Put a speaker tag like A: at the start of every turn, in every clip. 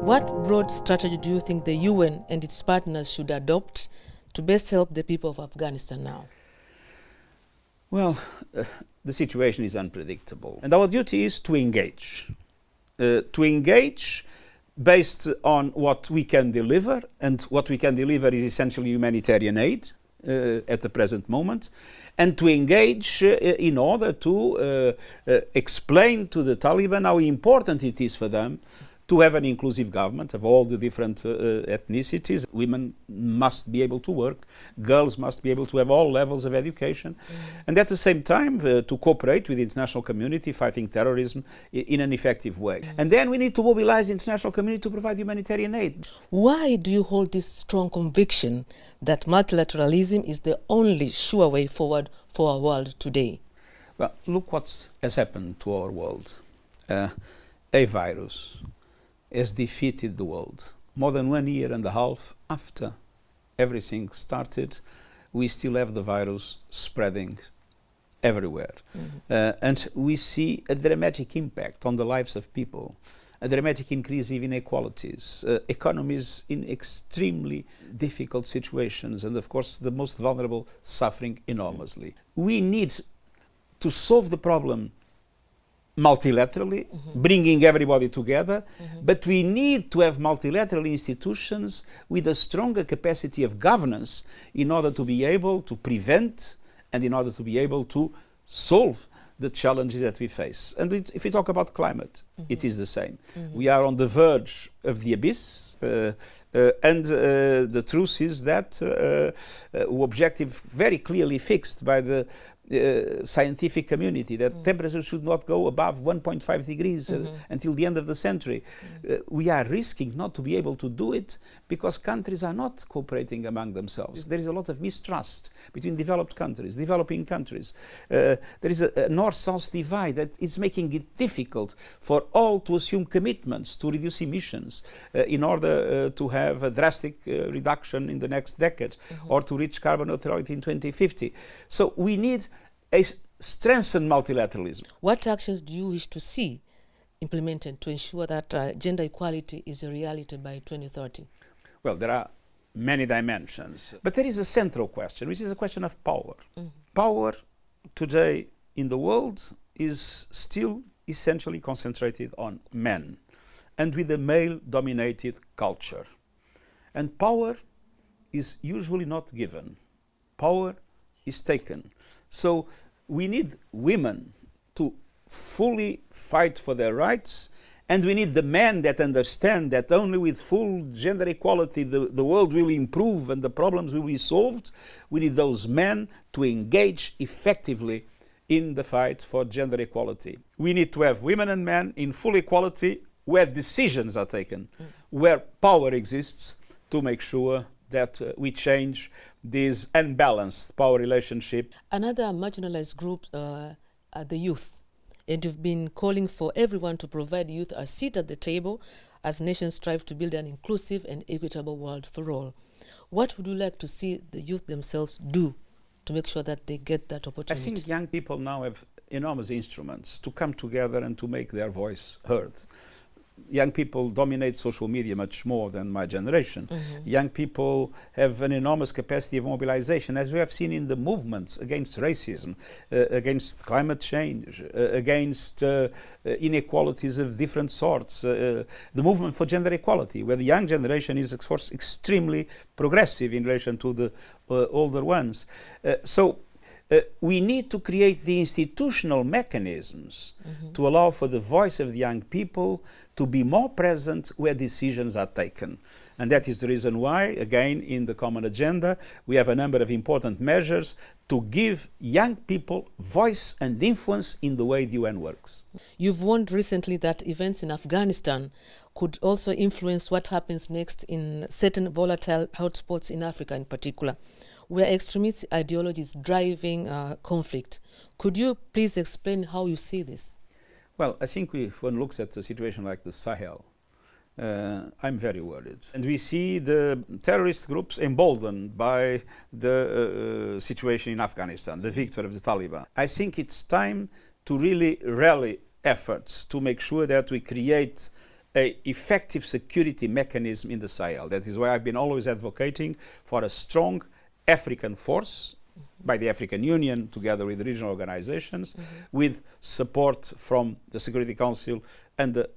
A: What broad strategy do you think the UN and its partners should adopt to best help the people of Afghanistan now?
B: Well, the situation is unpredictable, and our duty is to engage. To engage based on what we can deliver, and what we can deliver is essentially humanitarian aid at the present moment, and to engage in order to explain to the Taliban how important it is for them to have an inclusive government of all the different ethnicities. Women must be able to work, girls must be able to have all levels of education, and at the same time to cooperate with the international community fighting terrorism in an effective way. And then we need to mobilize the international community to provide humanitarian aid.
A: Why do you hold this strong conviction that multilateralism is the only sure way forward for our world today?
B: Well, look what has happened to our world. A virus has defeated the world. More than 1.5 years after everything started, we still have the virus spreading everywhere. And we see a dramatic impact on the lives of people, a dramatic increase in inequalities, economies in extremely difficult situations, and of course the most vulnerable suffering enormously. We need to solve the problem multilaterally, bringing everybody together, but we need to have multilateral institutions with a stronger capacity of governance in order to be able to prevent and in order to be able to solve the challenges that we face. And if we talk about climate, it is the same. We are on the verge of the abyss, and the truth is that the objective very clearly fixed by the scientific community, that temperature should not go above 1.5 degrees until the end of the century. We are risking not to be able to do it because countries are not cooperating among themselves. There is a lot of mistrust between developed countries, developing countries. There is a north-south divide that is making it difficult for all to assume commitments to reduce emissions in order to have a drastic reduction in the next decade or to reach carbon neutrality in 2050. So we need a strengthened multilateralism.
A: What actions do you wish to see implemented to ensure that gender equality is a reality by 2030?
B: Well, there are many dimensions, but there is a central question, which is a question of power. Power today in the world is still essentially concentrated on men and with a male-dominated culture. And power is usually not given. Power is taken. So we need women to fully fight for their rights, and we need the men that understand that only with full gender equality the world will improve and the problems will be solved. We need those men to engage effectively in the fight for gender equality. We need to have women and men in full equality where decisions are taken, where power exists, to make sure that we change this unbalanced power relationship.
A: Another marginalized group are the youth, and you've been calling for everyone to provide youth a seat at the table as nations strive to build an inclusive and equitable world for all. What would you like to see the youth themselves do to make sure that they get that opportunity?
B: I think young people now have enormous instruments to come together and to make their voice heard. Young people dominate social media much more than my generation. Young people have an enormous capacity of mobilization, as we have seen in the movements against racism, against climate change, against inequalities of different sorts, the movement for gender equality, where the young generation is, of course, extremely progressive in relation to the older ones. So we need to create the institutional mechanisms to allow for the voice of the young people to be more present where decisions are taken. And that is the reason why, again, in the Common Agenda, we have a number of important measures to give young people voice and influence in the way the UN works.
A: You've warned recently that events in Afghanistan could also influence what happens next in certain volatile hotspots in Africa in particular, where extremist ideology is driving conflict. Could you please explain how you see this?
B: Well, I think if one looks at a situation like the Sahel, I'm very worried. And we see the terrorist groups emboldened by the situation in Afghanistan, the victory of the Taliban. I think it's time to really rally efforts to make sure that we create an effective security mechanism in the Sahel. That is why I've been always advocating for a strong African force by the African Union together with regional organizations, with support from the Security Council and the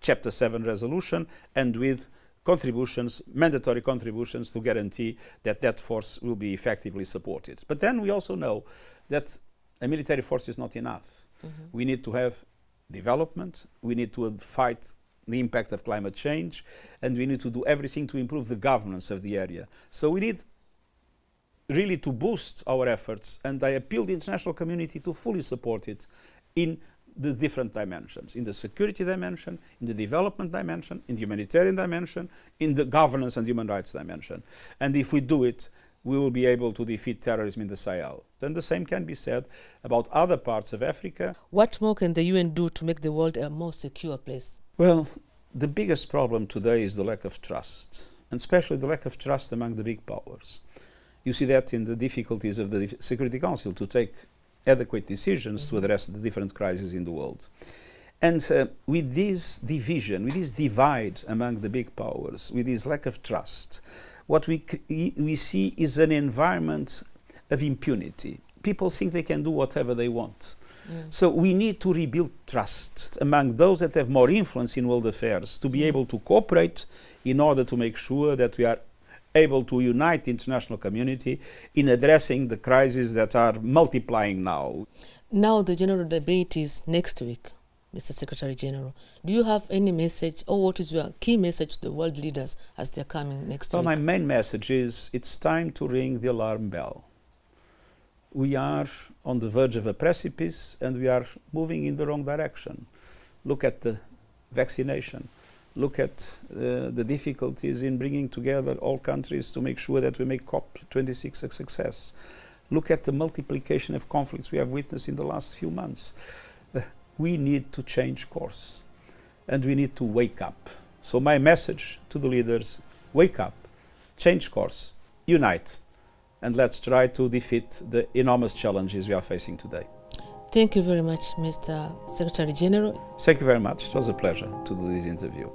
B: Chapter 7 resolution, and with contributions, mandatory contributions to guarantee that that force will be effectively supported. But then we also know that a military force is not enough. We need to have development, we need to fight the impact of climate change, and we need to do everything to improve the governance of the area. So we need really to boost our efforts, and I appeal the international community to fully support it in the different dimensions, in the security dimension, in the development dimension, in the humanitarian dimension, in the governance and human rights dimension. And if we do it, we will be able to defeat terrorism in the Sahel. Then the same can be said about other parts of Africa.
A: What more can the UN do to make the world a more secure place?
B: Well, the biggest problem today is the lack of trust, and especially the lack of trust among the big powers. You see that in the difficulties of the Security Council to take adequate decisions to address the different crises in the world. And with this division, with this divide among the big powers, with this lack of trust, what we see is an environment of impunity. People think they can do whatever they want. So we need to rebuild trust among those that have more influence in world affairs to be able to cooperate in order to make sure that we are able to unite the international community in addressing the crises that are multiplying now.
A: Now the general debate is next week, Mr. Secretary General. Do you have any message, or what is your key message to the world leaders as they're coming next week?
B: My main message is it's time to ring the alarm bell. We are on the verge of a precipice and we are moving in the wrong direction. Look at the vaccination. Look at the difficulties in bringing together all countries to make sure that we make COP26 a success. Look at the multiplication of conflicts we have witnessed in the last few months. We need to change course and we need to wake up. So my message to the leaders, wake up, change course, unite, and let's try to defeat the enormous challenges we are facing today.
A: Thank you very much, Mr. Secretary General.
B: Thank you very much. It was a pleasure to do this interview.